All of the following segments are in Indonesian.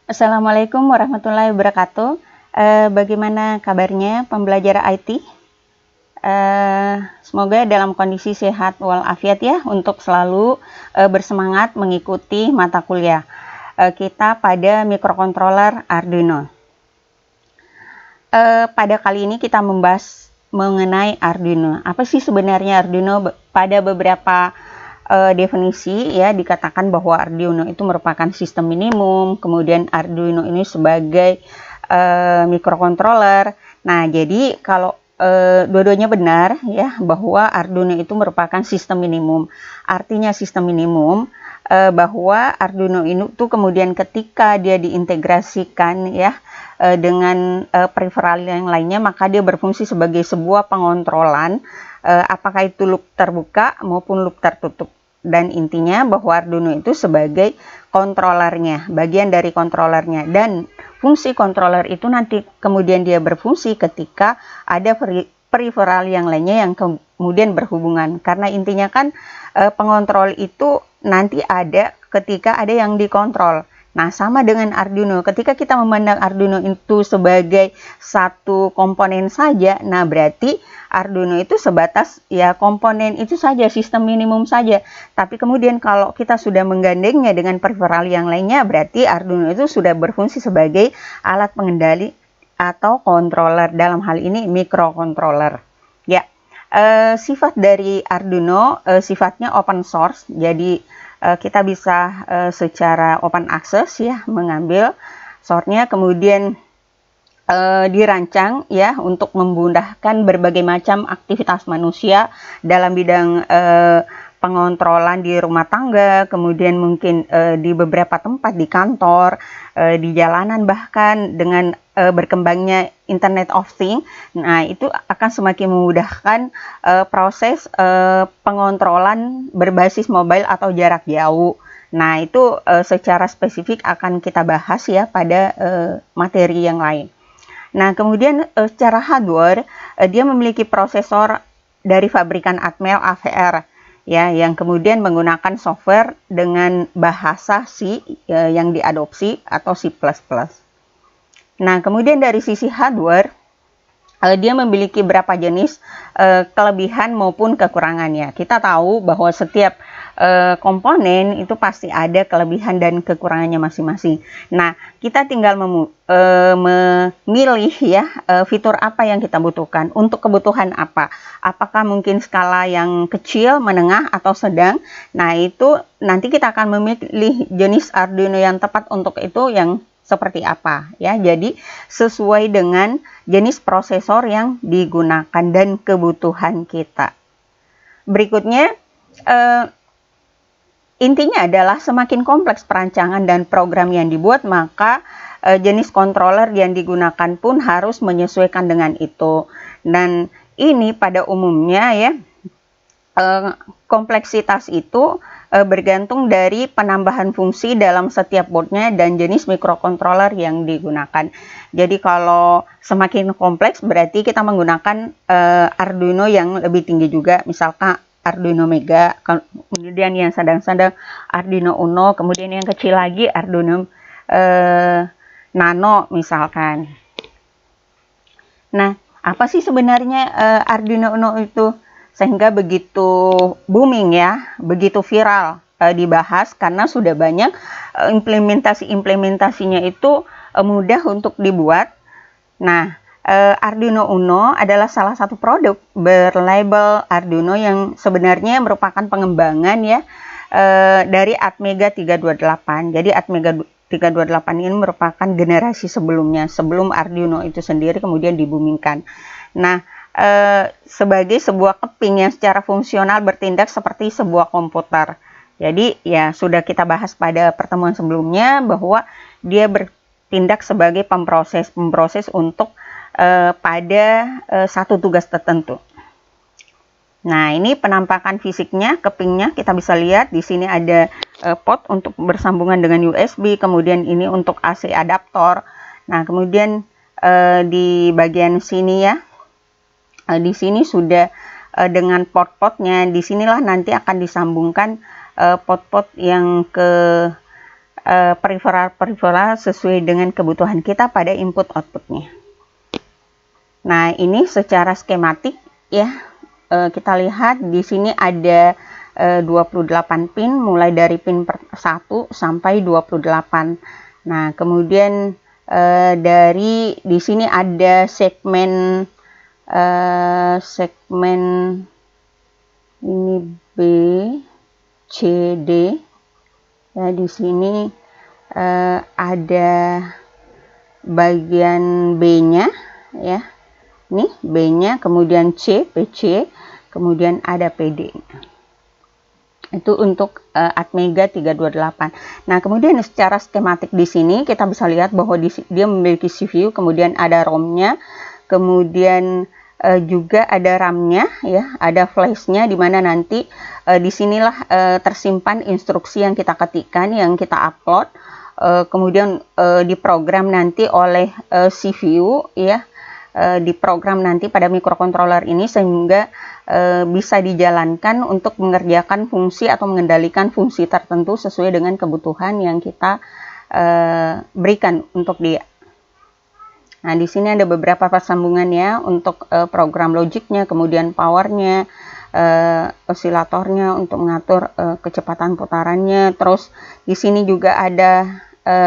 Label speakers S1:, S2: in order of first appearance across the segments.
S1: Assalamualaikum warahmatullahi wabarakatuh. Bagaimana kabarnya pembelajar IT? Semoga dalam kondisi sehat walafiat ya, untuk selalu bersemangat mengikuti mata kuliah kita pada mikrokontroler Arduino. Pada kali ini kita membahas mengenai Arduino. Apa sih sebenarnya Arduino? Pada beberapa definisi ya dikatakan bahwa Arduino itu merupakan sistem minimum, kemudian Arduino ini sebagai mikrokontroler. Nah, jadi kalau dua-duanya benar ya, bahwa Arduino itu merupakan sistem minimum. Artinya sistem minimum bahwa Arduino ini tuh kemudian ketika dia diintegrasikan ya dengan peripheral yang lainnya, maka dia berfungsi sebagai sebuah pengontrolan apakah itu loop terbuka maupun loop tertutup. Dan intinya bahwa Arduino itu sebagai kontrolernya, bagian dari kontrolernya, dan fungsi kontroler itu nanti kemudian dia berfungsi ketika ada peripheral yang lainnya yang kemudian berhubungan. Karena intinya kan pengontrol itu nanti ada ketika ada yang dikontrol. Nah, sama dengan Arduino, ketika kita memandang Arduino itu sebagai satu komponen saja, nah berarti Arduino itu sebatas ya komponen itu saja, sistem minimum saja. Tapi kemudian kalau kita sudah menggandengnya dengan peripheral yang lainnya, berarti Arduino itu sudah berfungsi sebagai alat pengendali atau controller, dalam hal ini mikrocontroller. Ya, sifat dari Arduino sifatnya open source, jadi kita bisa secara open access ya mengambil source-nya, kemudian dirancang ya untuk memudahkan berbagai macam aktivitas manusia dalam bidang pengontrolan di rumah tangga, kemudian mungkin di beberapa tempat, di kantor, di jalanan, bahkan dengan berkembangnya Internet of Things. Nah, itu akan semakin memudahkan proses pengontrolan berbasis mobile atau jarak jauh. Nah, itu secara spesifik akan kita bahas ya pada materi yang lain. Nah, kemudian secara hardware, dia memiliki prosesor dari pabrikan Atmel AVR ya, yang kemudian menggunakan software dengan bahasa C yang diadopsi atau C++. Nah, kemudian dari sisi hardware, dia memiliki berapa jenis kelebihan maupun kekurangannya. Kita tahu bahwa setiap komponen itu pasti ada kelebihan dan kekurangannya masing-masing. Nah, kita tinggal memilih ya fitur apa yang kita butuhkan untuk kebutuhan apa. Apakah mungkin skala yang kecil, menengah, atau sedang. Nah, itu nanti kita akan memilih jenis Arduino yang tepat untuk itu yang seperti apa ya. Jadi sesuai dengan jenis prosesor yang digunakan dan kebutuhan kita. Berikutnya intinya adalah semakin kompleks perancangan dan program yang dibuat, maka jenis controller yang digunakan pun harus menyesuaikan dengan itu. Dan ini pada umumnya ya kompleksitas itu bergantung dari penambahan fungsi dalam setiap boardnya dan jenis mikrokontroler yang digunakan. Jadi kalau semakin kompleks berarti kita menggunakan Arduino yang lebih tinggi juga, misalkan Arduino Mega, kemudian yang sedang-sedang Arduino Uno, kemudian yang kecil lagi Arduino Nano misalkan. Nah, apa sih sebenarnya Arduino Uno itu sehingga begitu booming ya, begitu viral dibahas karena sudah banyak implementasinya itu mudah untuk dibuat. Nah, Arduino Uno adalah salah satu produk berlabel Arduino yang sebenarnya merupakan pengembangan ya dari Atmega 328. Jadi Atmega 328 ini merupakan generasi sebelumnya, sebelum Arduino itu sendiri kemudian dibumingkan. Nah, sebagai sebuah keping yang secara fungsional bertindak seperti sebuah komputer. Jadi ya sudah kita bahas pada pertemuan sebelumnya bahwa dia bertindak sebagai pemproses untuk pada satu tugas tertentu. Nah, ini penampakan fisiknya, kepingnya kita bisa lihat di sini ada port untuk bersambungan dengan USB, kemudian ini untuk AC adaptor. Nah, kemudian di bagian sini ya, di sini sudah dengan port-portnya, disinilah nanti akan disambungkan port-port yang ke peripheral sesuai dengan kebutuhan kita pada input outputnya. Nah, ini secara skematik ya, kita lihat di sini ada 28 pin mulai dari pin 1 sampai 28. Nah, kemudian dari di sini ada segmen ini B, C, D. Ya, di sini ada bagian B-nya ya. Ini B-nya, kemudian C, PC, kemudian ada PD. Itu untuk Atmega 328. Nah, kemudian secara skematik di sini kita bisa lihat bahwa dia memiliki CPU, kemudian ada ROM-nya, kemudian juga ada RAM-nya ya, ada flash-nya, di mana nanti disinilah tersimpan instruksi yang kita ketikkan, yang kita upload, kemudian diprogram nanti oleh CPU ya, diprogram nanti pada microcontroller ini sehingga bisa dijalankan untuk mengerjakan fungsi atau mengendalikan fungsi tertentu sesuai dengan kebutuhan yang kita berikan untuk dia. Nah, di sini ada beberapa persambungan ya untuk program logiknya, kemudian powernya, osilatornya untuk mengatur kecepatan putarannya. Terus di sini juga ada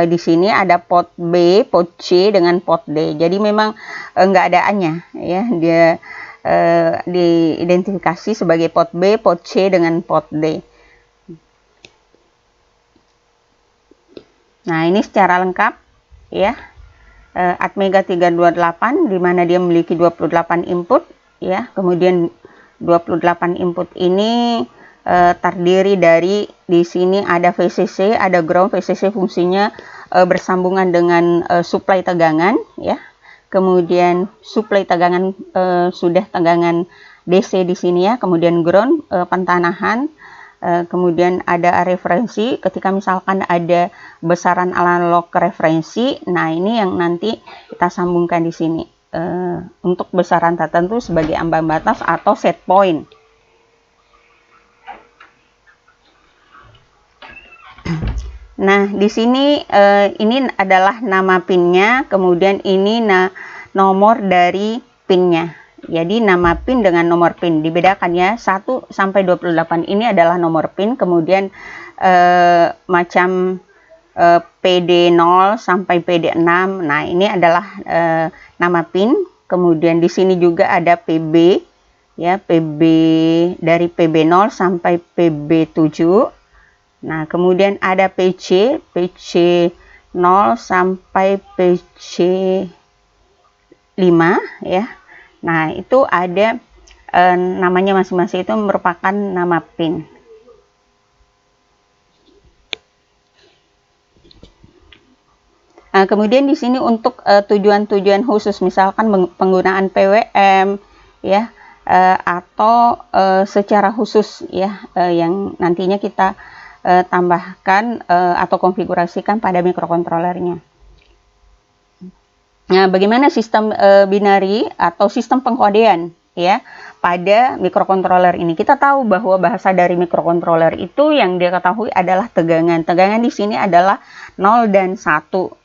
S1: di sini ada port B, port C dengan port D. Jadi memang nggak ada A-nya ya, dia diidentifikasi sebagai port B, port C dengan port D. Nah, ini secara lengkap ya. Atmega 328 di mana dia memiliki 28 input ya. Kemudian 28 input ini terdiri dari di sini ada VCC, ada ground. VCC fungsinya bersambungan dengan supply tegangan ya. Kemudian supply tegangan sudah tegangan DC di sini ya. Kemudian ground pentanahan. Kemudian ada referensi ketika misalkan ada besaran analog referensi. Nah, ini yang nanti kita sambungkan di sini untuk besaran tertentu sebagai ambang batas atau set point. Nah, di sini ini adalah nama pinnya, kemudian ini nomor dari pinnya. Jadi nama pin dengan nomor pin dibedakan ya. 1 sampai 28 ini adalah nomor pin, kemudian macam PD 0 sampai PD 6. Nah, ini adalah nama pin. Kemudian di sini juga ada PB ya, PB dari PB 0 sampai PB 7. Nah, kemudian ada PC, PC 0 sampai PC 5 ya. Nah, itu ada namanya masing-masing, itu merupakan nama pin. Nah, kemudian di sini untuk tujuan-tujuan khusus, misalkan penggunaan PWM ya, atau secara khusus ya, yang nantinya kita tambahkan atau konfigurasikan pada mikrokontrolernya. Nah, bagaimana sistem binary atau sistem pengkodean ya pada mikrokontroler ini? Kita tahu bahwa bahasa dari mikrokontroler itu yang dia ketahui adalah tegangan. Tegangan di sini adalah 0 dan 1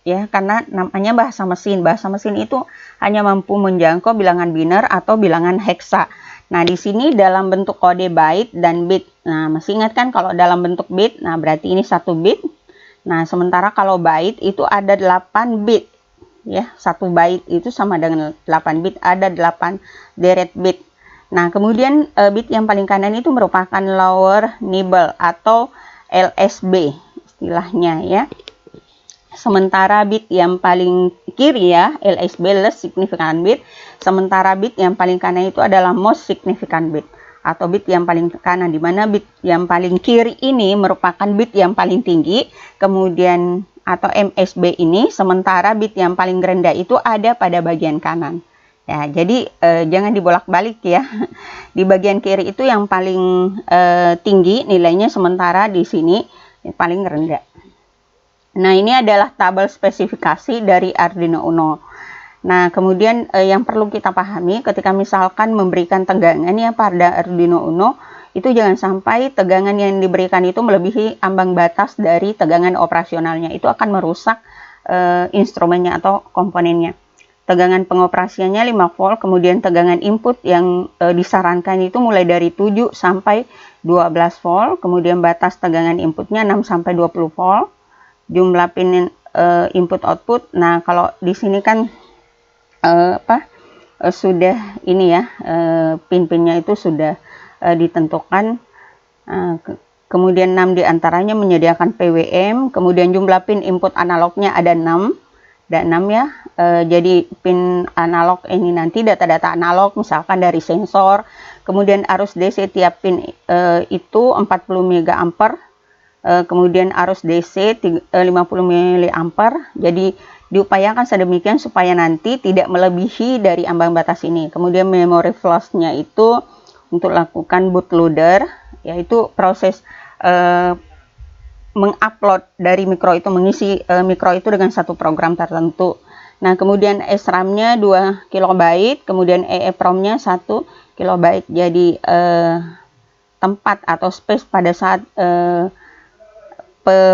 S1: ya, karena namanya bahasa mesin. Bahasa mesin itu hanya mampu menjangkau bilangan biner atau bilangan heksa. Nah, di sini dalam bentuk kode byte dan bit. Nah, masih ingat kan kalau dalam bentuk bit, nah berarti ini 1 bit. Nah, sementara kalau byte itu ada 8 bit. Ya, 1 byte itu sama dengan 8 bit, ada 8 deret bit. Nah, kemudian bit yang paling kanan itu merupakan lower nibble atau LSB istilahnya ya. Sementara bit yang paling kiri ya, LSB less significant bit, sementara bit yang paling kanan itu adalah most significant bit atau bit yang paling kanan, di mana bit yang paling kiri ini merupakan bit yang paling tinggi, kemudian atau MSB ini, sementara bit yang paling rendah itu ada pada bagian kanan. Ya, jadi jangan dibolak-balik ya. Di bagian kiri itu yang paling tinggi nilainya, sementara di sini yang paling rendah. Nah, ini adalah tabel spesifikasi dari Arduino Uno. Nah, kemudian yang perlu kita pahami ketika misalkan memberikan tegangan ya pada Arduino Uno, itu jangan sampai tegangan yang diberikan itu melebihi ambang batas dari tegangan operasionalnya. Itu akan merusak instrumennya atau komponennya. Tegangan pengoperasiannya 5 volt, kemudian tegangan input yang disarankan itu mulai dari 7 sampai 12 volt, kemudian batas tegangan inputnya 6 sampai 20 volt, jumlah pin input output. Nah, kalau di sini kan sudah ini ya, pin-pinnya itu sudah ditentukan. Kemudian 6 diantaranya menyediakan PWM, kemudian jumlah pin input analognya ada 6. Ada 6 ya, jadi pin analog ini nanti data-data analog misalkan dari sensor, kemudian arus DC tiap pin itu 40 mA, kemudian arus DC 50 mA, jadi diupayakan sedemikian supaya nanti tidak melebihi dari ambang batas ini. Kemudian memory flush-nya itu untuk lakukan bootloader, yaitu proses mengupload dari mikro itu, mengisi mikro itu dengan satu program tertentu. Nah, kemudian SRAM-nya 2 KB, kemudian EEPROM-nya 1 KB. Jadi tempat atau space pada saat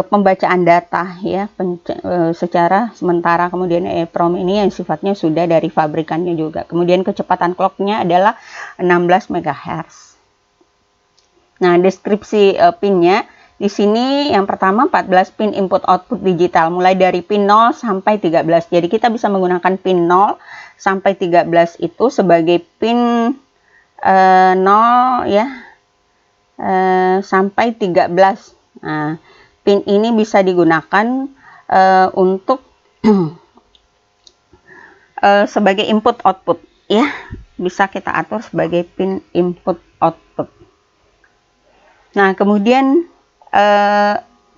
S1: pembacaan data ya secara sementara. Kemudian EEPROM ini yang sifatnya sudah dari pabrikannya juga. Kemudian kecepatan clock-nya adalah 16 MHz. Nah, deskripsi pinnya di sini yang pertama 14 pin input output digital mulai dari pin 0 sampai 13. Jadi kita bisa menggunakan pin 0 sampai 13 itu sebagai pin 0 ya sampai 13. Nah, pin ini bisa digunakan untuk sebagai input output ya. Bisa kita atur sebagai pin input output. Nah, kemudian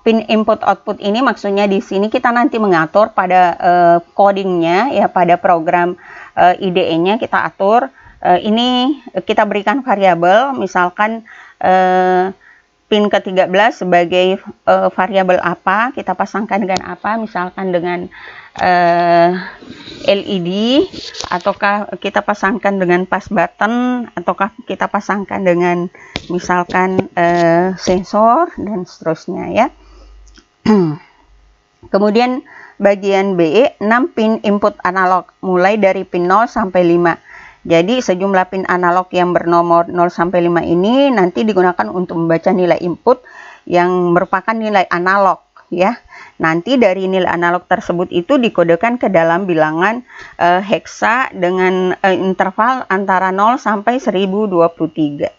S1: pin input output ini maksudnya di sini kita nanti mengatur pada codingnya ya, pada program IDE-nya kita atur. Ini kita berikan variabel, misalkan pin ke-13 sebagai variabel apa, kita pasangkan dengan apa, misalkan dengan LED, ataukah kita pasangkan dengan pass button, ataukah kita pasangkan dengan misalkan sensor dan seterusnya ya. Kemudian bagian B, 6 pin input analog mulai dari pin 0 sampai 5. Jadi sejumlah pin analog yang bernomor 0 sampai 5 ini nanti digunakan untuk membaca nilai input yang merupakan nilai analog ya. Nanti dari nilai analog tersebut itu dikodekan ke dalam bilangan heksa dengan interval antara 0 sampai 1023.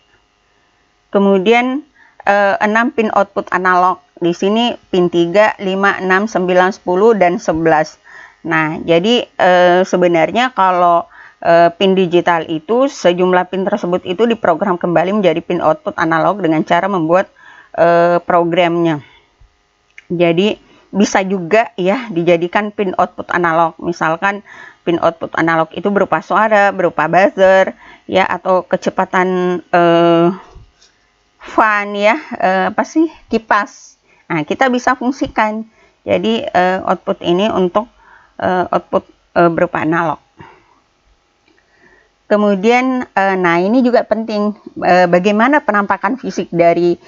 S1: Kemudian 6 pin output analog. Di sini pin 3, 5, 6, 9, 10 dan 11. Nah, jadi sebenarnya kalau pin digital itu sejumlah pin tersebut itu diprogram kembali menjadi pin output analog dengan cara membuat programnya. Jadi bisa juga ya dijadikan pin output analog. Misalkan pin output analog itu berupa suara, berupa buzzer ya, atau kecepatan fan ya, kipas. Nah, kita bisa fungsikan jadi output ini untuk output berupa analog. Kemudian nah ini juga penting, bagaimana penampakan fisik dari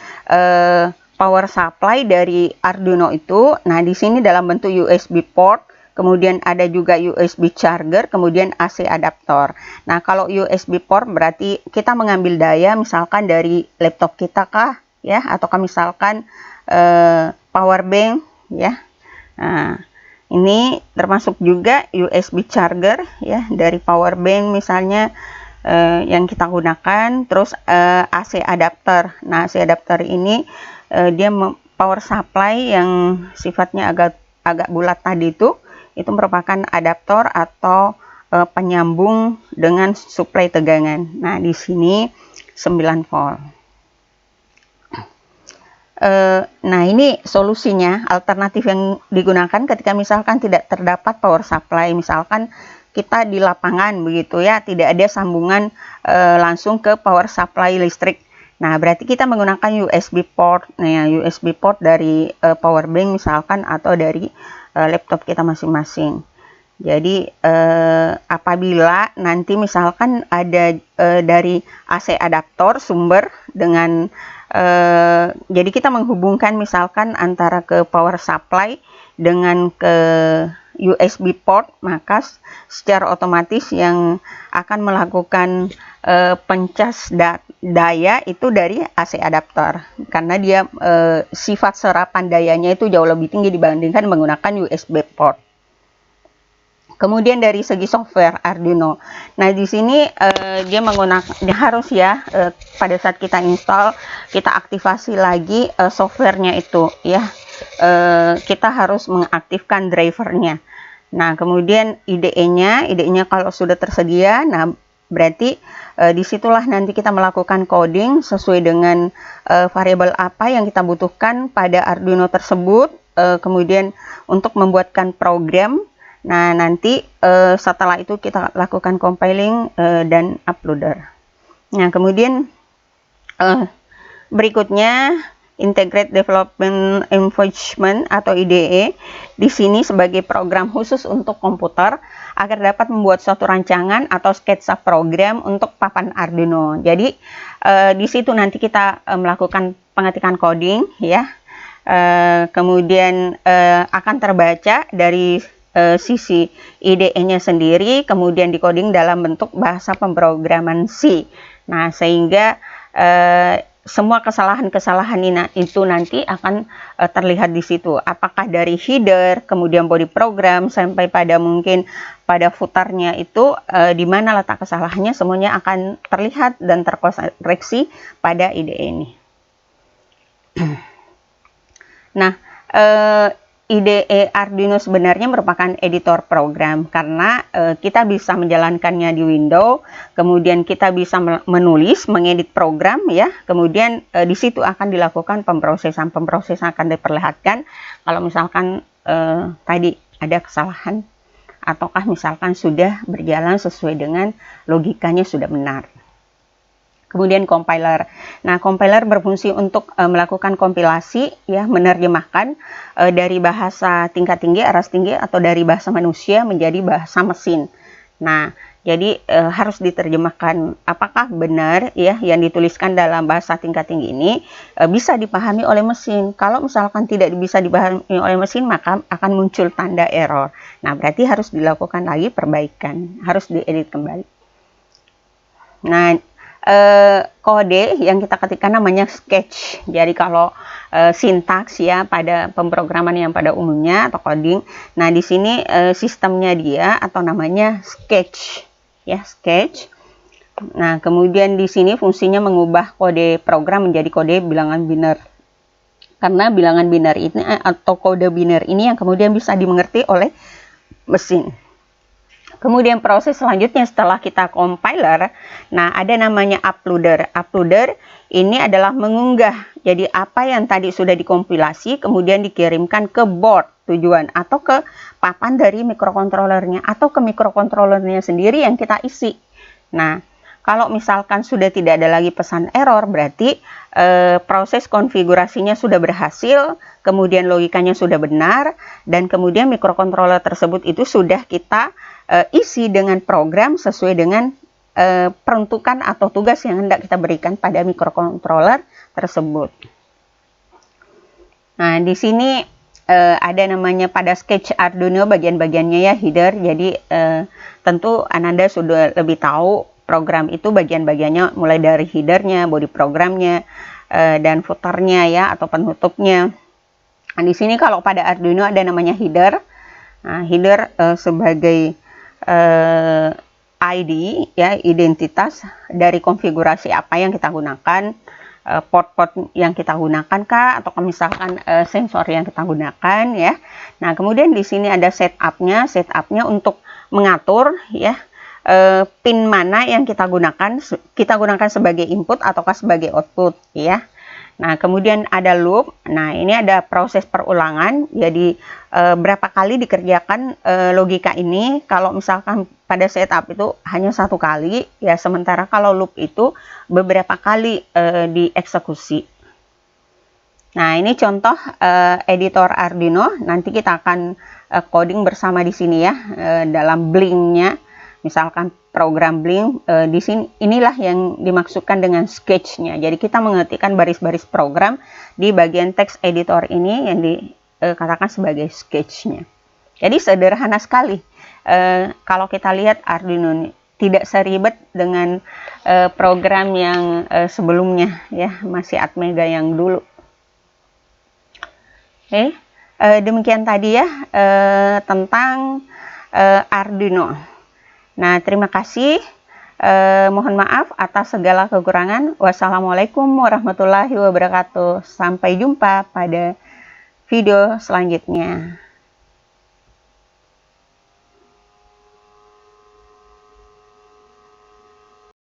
S1: power supply dari Arduino itu. Nah, di sini dalam bentuk USB port, kemudian ada juga USB charger, kemudian AC adaptor. Nah, kalau USB port berarti kita mengambil daya misalkan dari laptop kita kah ya, ataukah misalkan power bank ya. Nah, ini termasuk juga USB charger ya, dari power bank misalnya yang kita gunakan. Terus AC adapter. Nah, AC adapter ini dia power supply yang sifatnya agak bulat tadi itu merupakan adaptor atau penyambung dengan suplai tegangan. Nah, di sini 9 volt. Nah, ini solusinya, alternatif yang digunakan ketika misalkan tidak terdapat power supply, misalkan kita di lapangan begitu ya, tidak ada sambungan langsung ke power supply listrik. Nah, berarti kita menggunakan USB port. Nah, USB port dari power bank misalkan, atau dari laptop kita masing-masing. Jadi apabila nanti misalkan ada dari AC adaptor sumber dengan jadi kita menghubungkan misalkan antara ke power supply dengan ke USB port, maka secara otomatis yang akan melakukan pencas daya itu dari AC adaptor, karena dia sifat serapan dayanya itu jauh lebih tinggi dibandingkan menggunakan USB port. Kemudian dari segi software Arduino, nah di sini dia menggunakan harus ya pada saat kita install, kita aktifasi lagi softwarenya itu ya, kita harus mengaktifkan drivernya. Nah kemudian IDE-nya kalau sudah tersedia, nah berarti disitulah nanti kita melakukan coding sesuai dengan variabel apa yang kita butuhkan pada Arduino tersebut, kemudian untuk membuatkan program. Nah nanti setelah itu kita lakukan compiling dan uploader. Nah kemudian berikutnya Integrated Development Environment atau IDE di sini sebagai program khusus untuk komputer agar dapat membuat suatu rancangan atau sketsa program untuk papan Arduino. Jadi di situ nanti kita melakukan pengetikan coding ya. Kemudian akan terbaca dari sisi IDE-nya sendiri, kemudian dikoding dalam bentuk bahasa pemrograman C. Nah, sehingga semua kesalahan-kesalahan itu nanti akan terlihat di situ. Apakah dari header, kemudian body program, sampai pada mungkin pada footernya itu di mana letak kesalahannya, semuanya akan terlihat dan terkoreksi pada IDE ini. Nah, IDE Arduino sebenarnya merupakan editor program karena kita bisa menjalankannya di Windows, kemudian kita bisa menulis, mengedit program ya, kemudian di situ akan dilakukan pemrosesan akan diperlihatkan kalau misalkan tadi ada kesalahan ataukah misalkan sudah berjalan sesuai dengan logikanya sudah benar. Kemudian compiler. Nah, compiler berfungsi untuk melakukan kompilasi, ya, menerjemahkan dari bahasa tingkat tinggi, aras tinggi, atau dari bahasa manusia menjadi bahasa mesin. Nah, jadi harus diterjemahkan apakah benar ya yang dituliskan dalam bahasa tingkat tinggi ini bisa dipahami oleh mesin. Kalau misalkan tidak bisa dipahami oleh mesin, maka akan muncul tanda error. Nah, berarti harus dilakukan lagi perbaikan, harus diedit kembali. Nah, kode yang kita ketikkan namanya sketch. Jadi kalau sintaks ya pada pemrograman yang pada umumnya atau coding. Nah, di sini sistemnya dia atau namanya sketch ya, sketch. Nah, kemudian di sini fungsinya mengubah kode program menjadi kode bilangan biner. Karena bilangan biner ini atau kode biner ini yang kemudian bisa dimengerti oleh mesin. Kemudian proses selanjutnya setelah kita compiler, nah ada namanya uploader. Uploader ini adalah mengunggah. Jadi apa yang tadi sudah dikompilasi kemudian dikirimkan ke board tujuan atau ke papan dari mikrokontrolernya atau ke mikrokontrolernya sendiri yang kita isi. Nah, kalau misalkan sudah tidak ada lagi pesan error, berarti proses konfigurasinya sudah berhasil, kemudian logikanya sudah benar, dan kemudian mikrokontroler tersebut itu sudah kita isi dengan program sesuai dengan peruntukan atau tugas yang hendak kita berikan pada mikrokontroler tersebut. Nah, di sini ada namanya pada sketch Arduino bagian-bagiannya ya, header. Jadi tentu Ananda sudah lebih tahu program itu bagian-bagiannya mulai dari headernya, body programnya, dan footernya ya atau penutupnya. Nah, di sini kalau pada Arduino ada namanya header. Nah, header sebagai ID ya, identitas dari konfigurasi apa yang kita gunakan, port-port yang kita gunakan kah, atau misalkan sensor yang kita gunakan ya. Nah, kemudian di sini ada setupnya untuk mengatur ya pin mana yang kita gunakan sebagai input ataukah sebagai output ya. Nah, kemudian ada loop. Nah, ini ada proses perulangan. Jadi berapa kali dikerjakan logika ini. Kalau misalkan pada setup itu hanya satu kali, ya sementara kalau loop itu beberapa kali dieksekusi. Nah, ini contoh editor Arduino. Nanti kita akan coding bersama di sini ya, dalam Blink-nya. Misalkan program Blink, di sini inilah yang dimaksudkan dengan sketch-nya. Jadi kita mengetikkan baris-baris program di bagian text editor ini yang dikatakan sebagai sketch-nya. Jadi sederhana sekali. Kalau kita lihat Arduino ini tidak seribet dengan program yang sebelumnya ya, masih Atmega yang dulu. Oke, demikian tadi ya tentang Arduino. Nah, terima kasih. Mohon maaf atas segala kekurangan. Wassalamualaikum warahmatullahi wabarakatuh. Sampai jumpa pada video selanjutnya.